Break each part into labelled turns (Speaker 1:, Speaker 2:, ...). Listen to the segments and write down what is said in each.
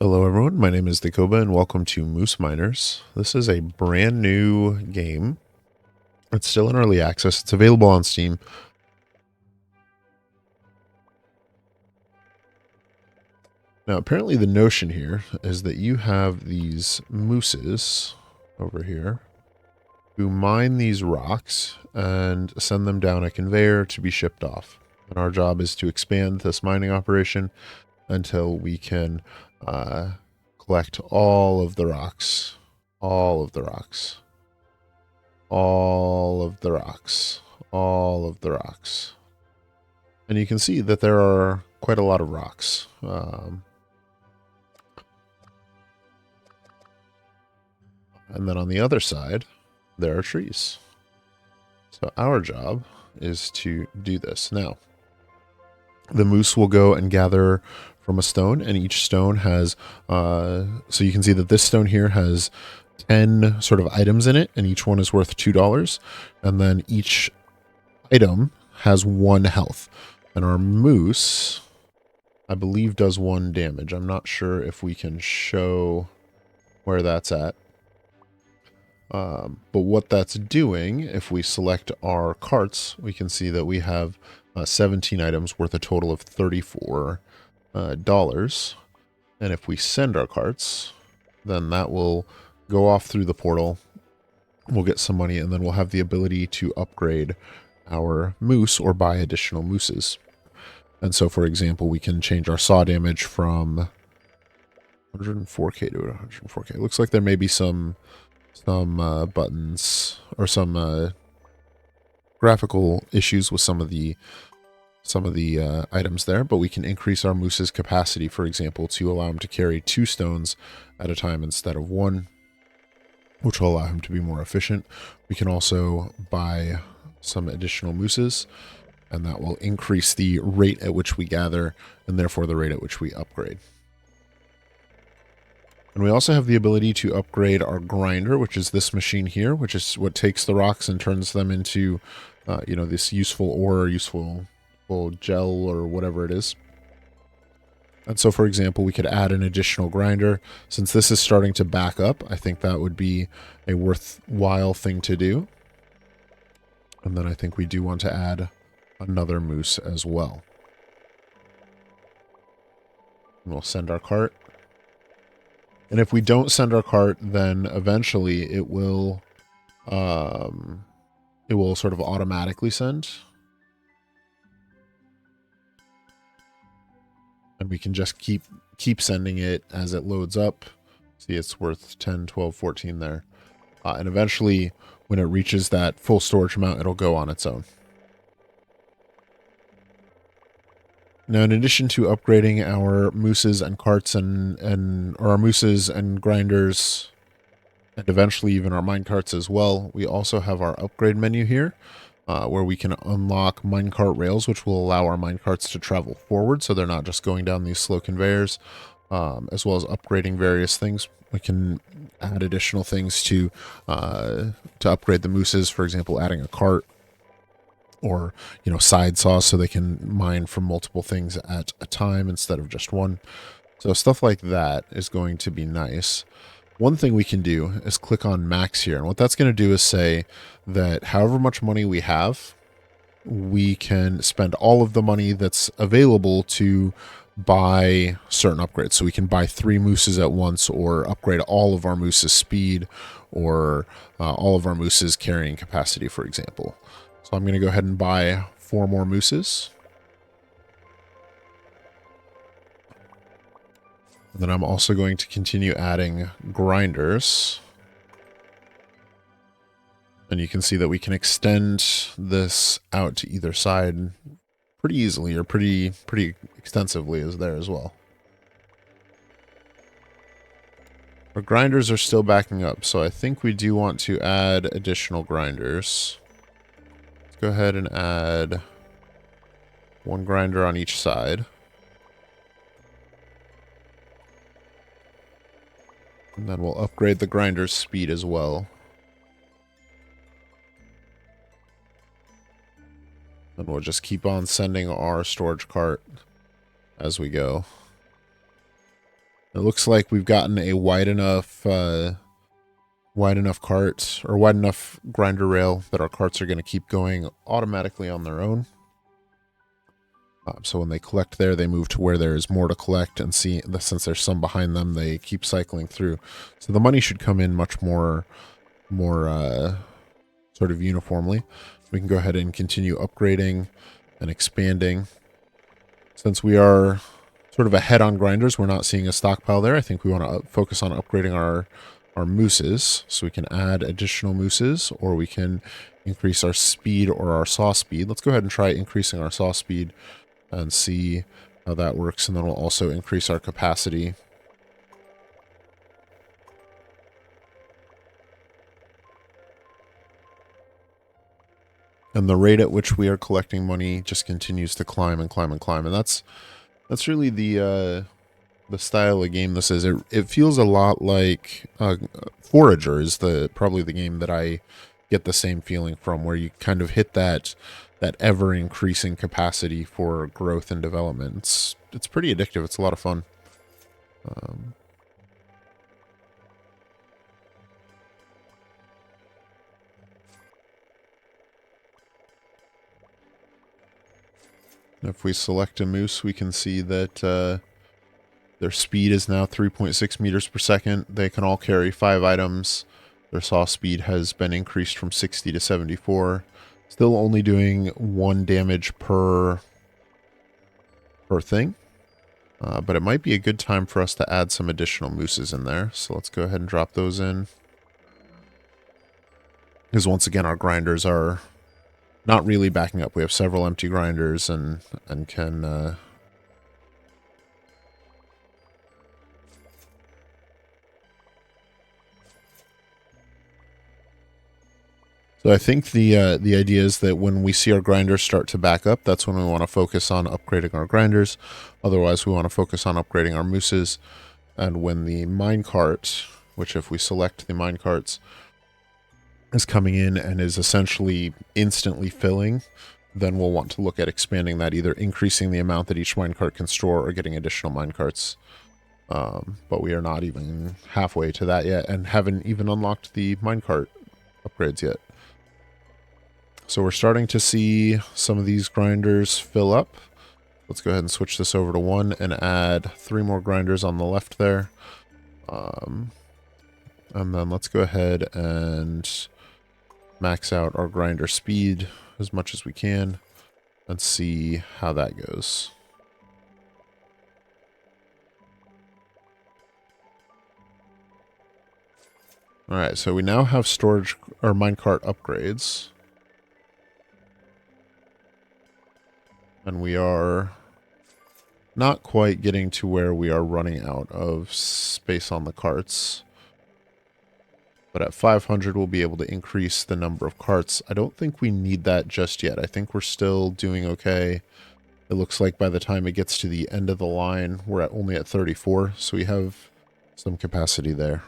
Speaker 1: Hello everyone, my name is Dakoba and welcome to Moose Miners. This is a brand new game. It's still in early access. It's available on Steam. Now apparently the notion here is that you have these mooses over here who mine these rocks and send them down a conveyor to be shipped off. And our job is to expand this mining operation until we can collect all of the rocks. All of the rocks. All of the rocks. All of the rocks. And you can see that there are quite a lot of rocks. And then on the other side, there are trees. So our job is to do this. Now, the moose will go and gather from a stone, and each stone has, so you can see that this stone here has 10 sort of items in it, and each one is worth $2. And then each item has 1 health. And our moose, I believe, does 1 damage. I'm not sure if we can show where that's at. But what that's doing, if we select our carts, we can see that we have 17 items worth a total of $34. And if we send our carts, then that will go off through the portal. We'll get some money, and then we'll have the ability to upgrade our moose or buy additional mooses. And so, for example, we can change our saw damage from 104k to 104k. It looks like there may be some buttons or some graphical issues with some of the items there, but we can increase our moose's capacity, for example, to allow him to carry 2 stones at a time instead of 1, which will allow him to be more efficient. We can also buy some additional mooses, and that will increase the rate at which we gather, and therefore the rate at which we upgrade. And we also have the ability to upgrade our grinder, which is this machine here, which is what takes the rocks and turns them into, this useful ore, useful gel, or whatever it is. And so, for example, we could add an additional grinder. Since this is starting to back up, I think that would be a worthwhile thing to do. And then I think we do want to add another moose as well. And we'll send our cart. And if we don't send our cart, then eventually it will sort of automatically send. And we can just keep sending it as it loads up. See, it's worth 10, 12, 14 there. And eventually, when it reaches that full storage amount, it'll go on its own. Now, in addition to upgrading our mooses and carts or our mooses and grinders, and eventually even our mine carts as well, we also have our upgrade menu here, where we can unlock minecart rails, which will allow our minecarts to travel forward, so they're not just going down these slow conveyors, as well as upgrading various things. We can add additional things to upgrade the mooses, for example, adding a cart, or side saws so they can mine from multiple things at a time instead of just one. So stuff like that is going to be nice. One thing we can do is click on max here, and what that's going to do is say that however much money we have, we can spend all of the money that's available to buy certain upgrades. So we can buy 3 mooses at once, or upgrade all of our mooses' speed, or all of our mooses' carrying capacity, for example. So I'm going to go ahead and buy 4 more mooses. And then I'm also going to continue adding grinders. And you can see that we can extend this out to either side pretty easily, or pretty extensively is there as well. Our grinders are still backing up, so I think we do want to add additional grinders. Go ahead and add 1 grinder on each side. And then we'll upgrade the grinder's speed as well. And we'll just keep on sending our storage cart as we go. It looks like we've gotten a wide enough cart or wide enough grinder rail that our carts are going to keep going automatically on their own. So when they collect there, they move to where there is more to collect, and see, since there's some behind them, they keep cycling through. So the money should come in much more sort of uniformly. We can go ahead and continue upgrading and expanding. Since we are sort of ahead on grinders, we're not seeing a stockpile there. I think we want to focus on upgrading our mooses, so we can add additional mooses, or we can increase our speed or our saw speed. Let's go ahead and try increasing our saw speed and see how that works, and then we'll also increase our capacity. And the rate at which we are collecting money just continues to climb and climb and climb, and that's really the style of game this is. It feels a lot like Forager is probably the game that I get the same feeling from, where you kind of hit that ever increasing capacity for growth and development. It's pretty addictive. It's a lot of fun. If we select a moose, we can see that their speed is now 3.6 meters per second. They can all carry 5 items. Their saw speed has been increased from 60 to 74. Still only doing 1 damage per thing. But it might be a good time for us to add some additional mooses in there. So let's go ahead and drop those in. Because once again, our grinders are not really backing up. We have several empty grinders and can... So I think the idea is that when we see our grinders start to back up, that's when we want to focus on upgrading our grinders. Otherwise, we want to focus on upgrading our mooses. And when the minecart, which if we select the minecarts, is coming in and is essentially instantly filling, then we'll want to look at expanding that, either increasing the amount that each minecart can store or getting additional minecarts. But we are not even halfway to that yet, and haven't even unlocked the minecart upgrades yet. So we're starting to see some of these grinders fill up. Let's go ahead and switch this over to 1 and add 3 more grinders on the left there. And then let's go ahead and max out our grinder speed as much as we can and see how that goes. Alright, so we now have storage or minecart upgrades. And we are not quite getting to where we are running out of space on the carts. But at 500, we'll be able to increase the number of carts. I don't think we need that just yet. I think we're still doing okay. It looks like by the time it gets to the end of the line, we're only at 34. So we have some capacity there.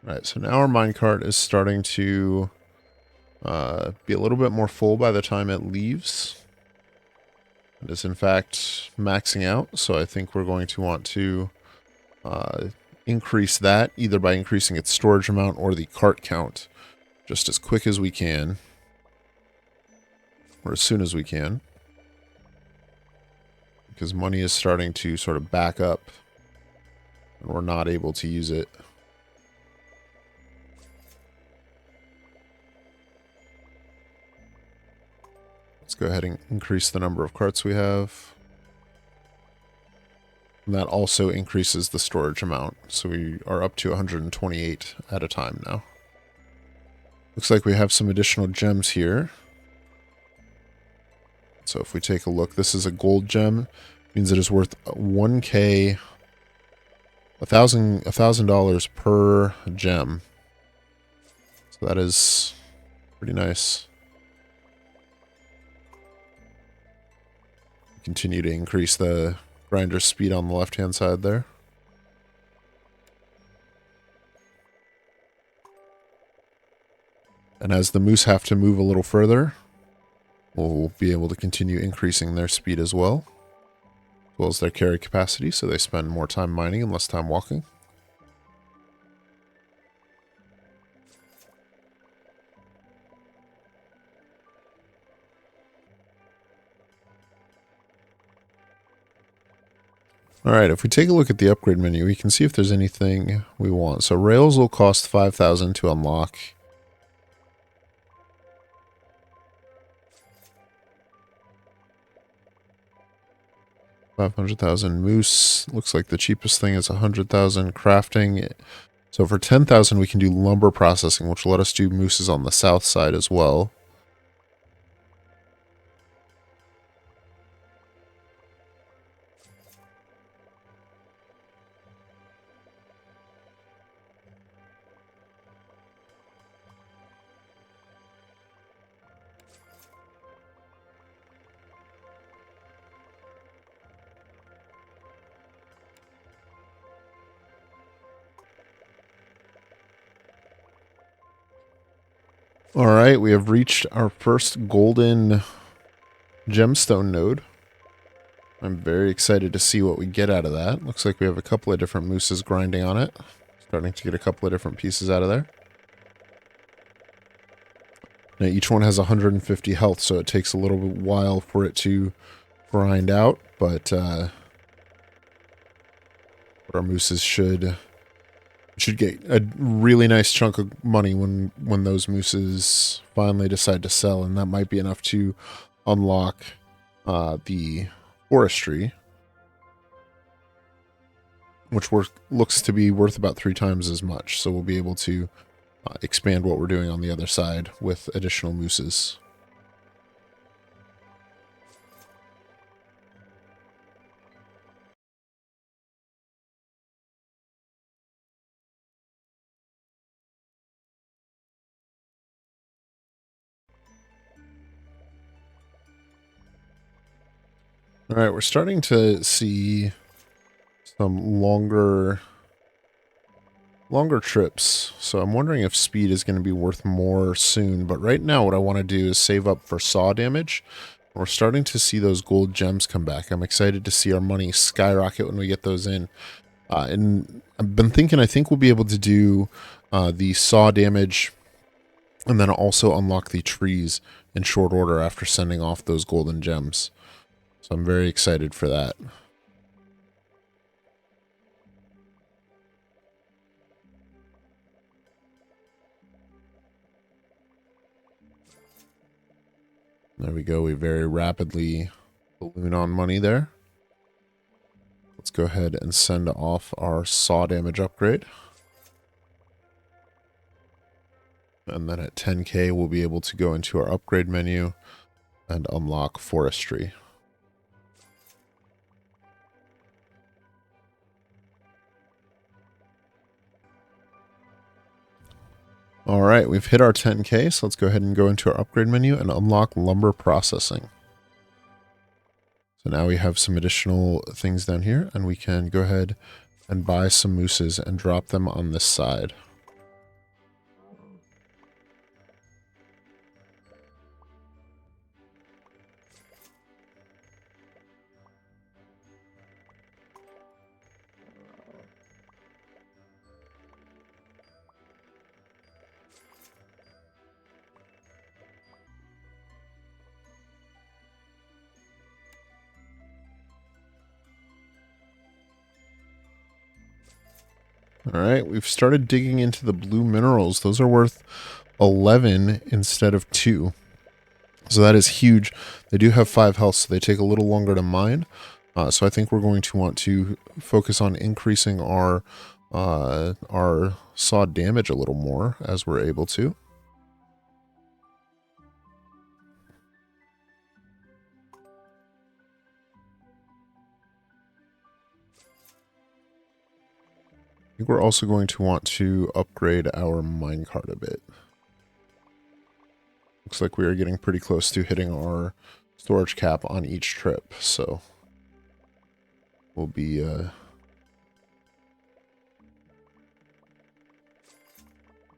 Speaker 1: Alright, so now our minecart is starting to be a little bit more full by the time it leaves. It is in fact maxing out, so I think we're going to want to increase that, either by increasing its storage amount or the cart count just as quick as we can, or as soon as we can, because money is starting to sort of back up and we're not able to use it. Let's go ahead and increase the number of carts we have. And that also increases the storage amount. So we are up to 128 at a time now. Looks like we have some additional gems here. So if we take a look, this is a gold gem. It means it is worth 1K, $1,000 per gem. So that is pretty nice. Continue to increase the grinder speed on the left-hand side there. And as the moose have to move a little further, we'll be able to continue increasing their speed as well as their carry capacity, so they spend more time mining and less time walking. Alright, if we take a look at the upgrade menu, we can see if there's anything we want. So rails will cost 5,000 to unlock. $500,000 moose. Looks like the cheapest thing is 100,000 crafting. So for 10,000 we can do lumber processing, which will let us do mooses on the south side as well. Alright, we have reached our first golden gemstone node. I'm very excited to see what we get out of that. Looks like we have a couple of different mooses grinding on it. Starting to get a couple of different pieces out of there. Now each one has 150 health, so it takes a little while for it to grind out, but our mooses should get a really nice chunk of money when those mooses finally decide to sell, and that might be enough to unlock the forestry, which looks to be worth about 3 times as much. So we'll be able to expand what we're doing on the other side with additional mooses. All right, we're starting to see some longer trips, so I'm wondering if speed is going to be worth more soon. But right now what I want to do is save up for saw damage. We're starting to see those gold gems come back. I'm excited to see our money skyrocket when we get those in. And I've been thinking, I think we'll be able to do the saw damage and then also unlock the trees in short order after sending off those golden gems. So I'm very excited for that. There we go. We very rapidly balloon on money there. Let's go ahead and send off our saw damage upgrade. And then at 10k, we'll be able to go into our upgrade menu and unlock forestry. All right, we've hit our 10k, so let's go ahead and go into our upgrade menu and unlock lumber processing. So now we have some additional things down here, and we can go ahead and buy some mooses and drop them on this side. All right, we've started digging into the blue minerals. Those are worth 11 instead of 2. So that is huge. They do have 5 health, so they take a little longer to mine. So I think we're going to want to focus on increasing our saw damage a little more as we're able to. I think we're also going to want to upgrade our minecart a bit. Looks like we are getting pretty close to hitting our storage cap on each trip, so we'll be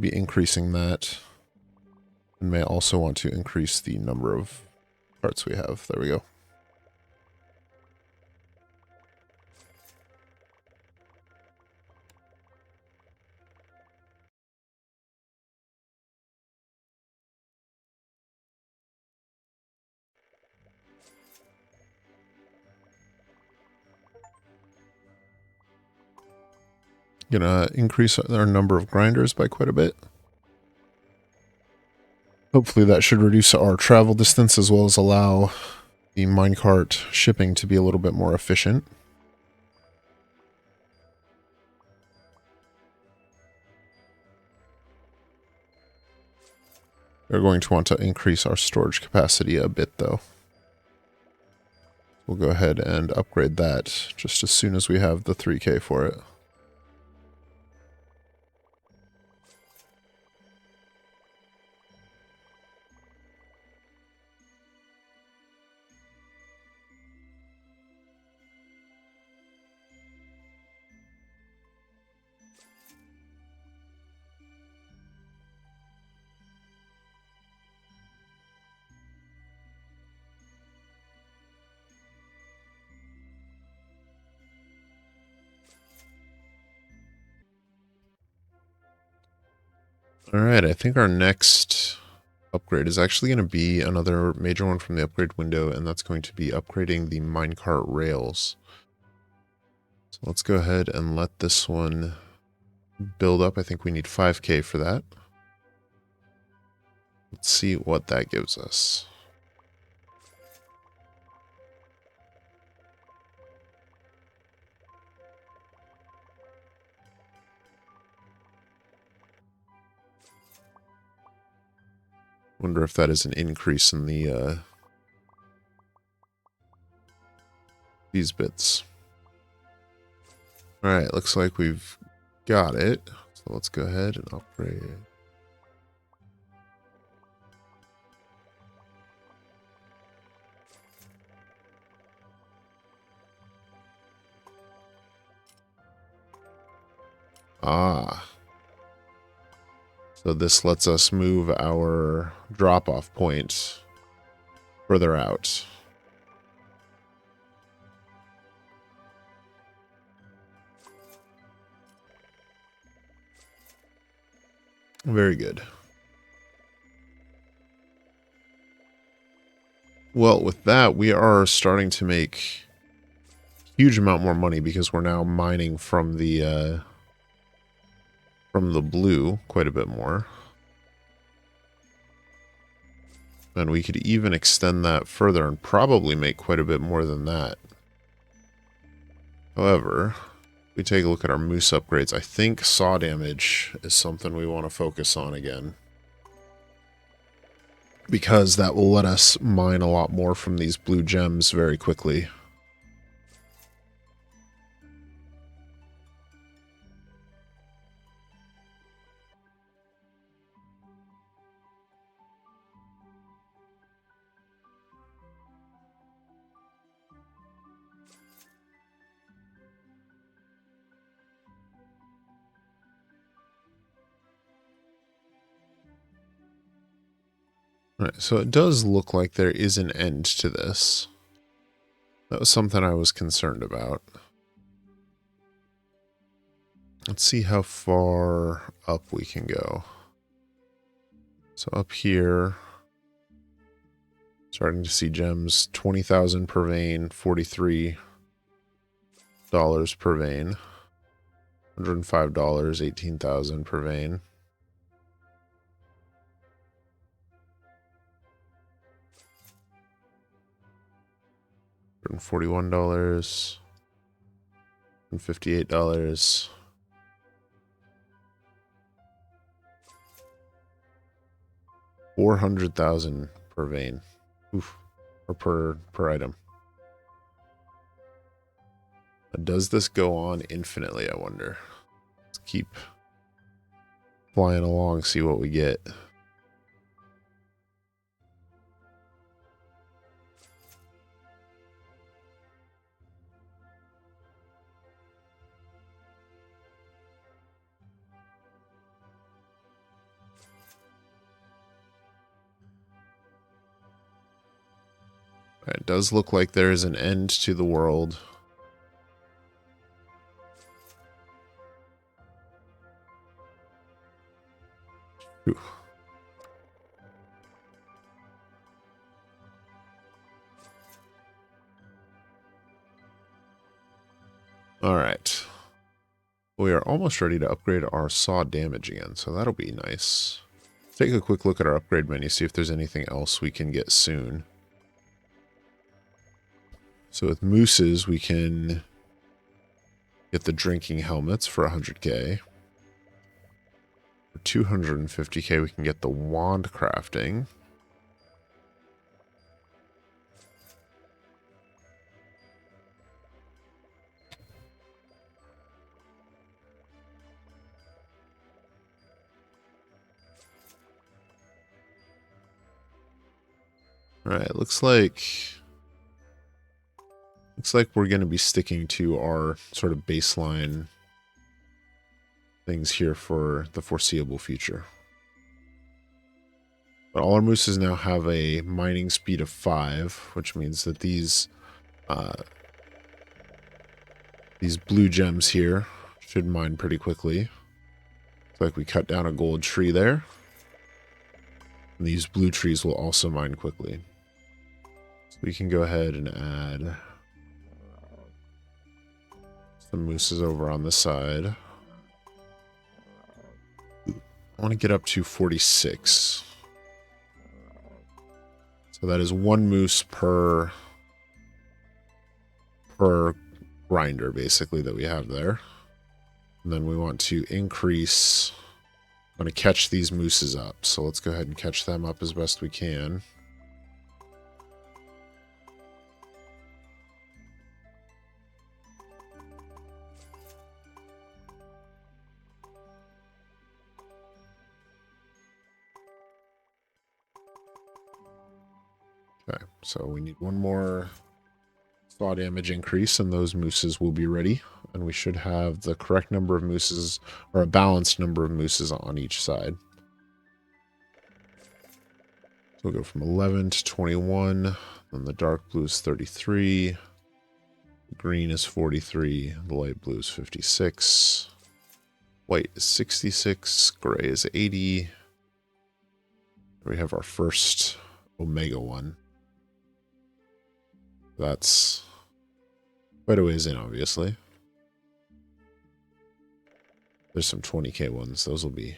Speaker 1: increasing that. And may also want to increase the number of carts we have. There we go. Gonna increase our number of grinders by quite a bit. Hopefully that should reduce our travel distance as well as allow the minecart shipping to be a little bit more efficient. We're going to want to increase our storage capacity a bit though. We'll go ahead and upgrade that just as soon as we have the 3K for it. Alright, I think our next upgrade is actually going to be another major one from the upgrade window, and that's going to be upgrading the minecart rails. So let's go ahead and let this one build up. I think we need 5K for that. Let's see what that gives us. Wonder if that is an increase in the these bits. Alright, looks like we've got it. So let's go ahead and upgrade. Ah. So this lets us move our drop-off point further out. Very good. Well, with that, we are starting to make a huge amount more money because we're now mining from the blue quite a bit more. And we could even extend that further and probably make quite a bit more than that. However, if we take a look at our moose upgrades, I think saw damage is something we want to focus on again, because that will let us mine a lot more from these blue gems very quickly. Alright, so it does look like there is an end to this. That was something I was concerned about. Let's see how far up we can go. So up here, starting to see gems, 20,000 per vein, $43 per vein, $105, 18,000 per vein. $141, $158. $400,000 per vein. Oof. Or per item. Does this go on infinitely, I wonder? Let's keep flying along, see what we get. It does look like there is an end to the world. Ooh. All right. We are almost ready to upgrade our saw damage again, so that'll be nice. Take a quick look at our upgrade menu, see if there's anything else we can get soon. So with mooses, we can get the drinking helmets for 100k. For 250k, we can get the wand crafting. Alright, looks like we're going to be sticking to our sort of baseline things here for the foreseeable future. But all our mooses now have a mining speed of 5, which means that these blue gems here should mine pretty quickly. Looks like we cut down a gold tree there. And these blue trees will also mine quickly. So we can go ahead and add some mooses over on this side. I want to get up to 46. So that is 1 moose per grinder, basically, that we have there. And then we want to increase... I'm going to catch these mooses up. So let's go ahead and catch them up as best we can. Okay, so we need 1 more saw damage increase and those mooses will be ready. And we should have the correct number of mooses, or a balanced number of mooses on each side. So we'll go from 11 to 21, then the dark blue is 33, the green is 43, the light blue is 56, white is 66, gray is 80. We have our first Omega one. That's quite a ways in, obviously. There's some 20k ones. Those will be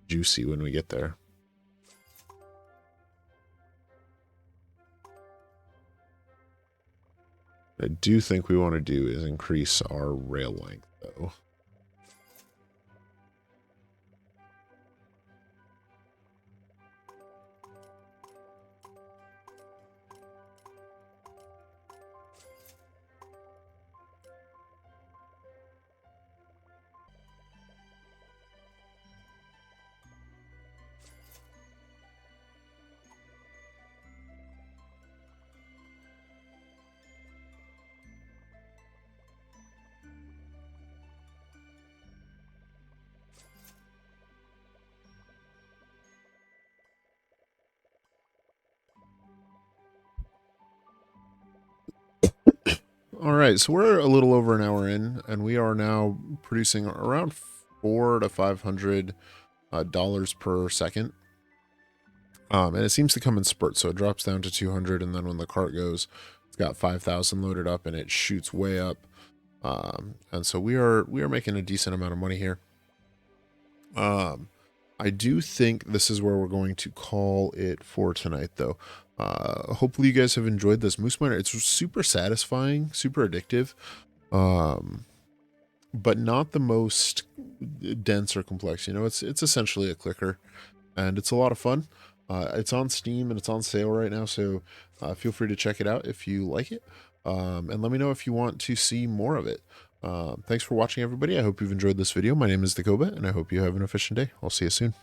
Speaker 1: juicy when we get there. What I do think we want to do is increase our rail length, though. All right, so we're a little over an hour in, and we are now producing around $400 to $500 per second. And it seems to come in spurts, so it drops down to 200, and then when the cart goes, it's got 5,000 loaded up, and it shoots way up. And so we are making a decent amount of money here. I do think this is where we're going to call it for tonight, though. Hopefully you guys have enjoyed this moose miner. It's super satisfying, super addictive, but not the most dense or complex. You know, it's essentially a clicker, and it's a lot of fun. It's on Steam and it's on sale right now, so feel free to check it out if you like it, and let me know if you want to see more of it. Thanks for watching, everybody. I hope you've enjoyed this video. My name is Dakoba, and I hope you have an efficient day. I'll see you soon.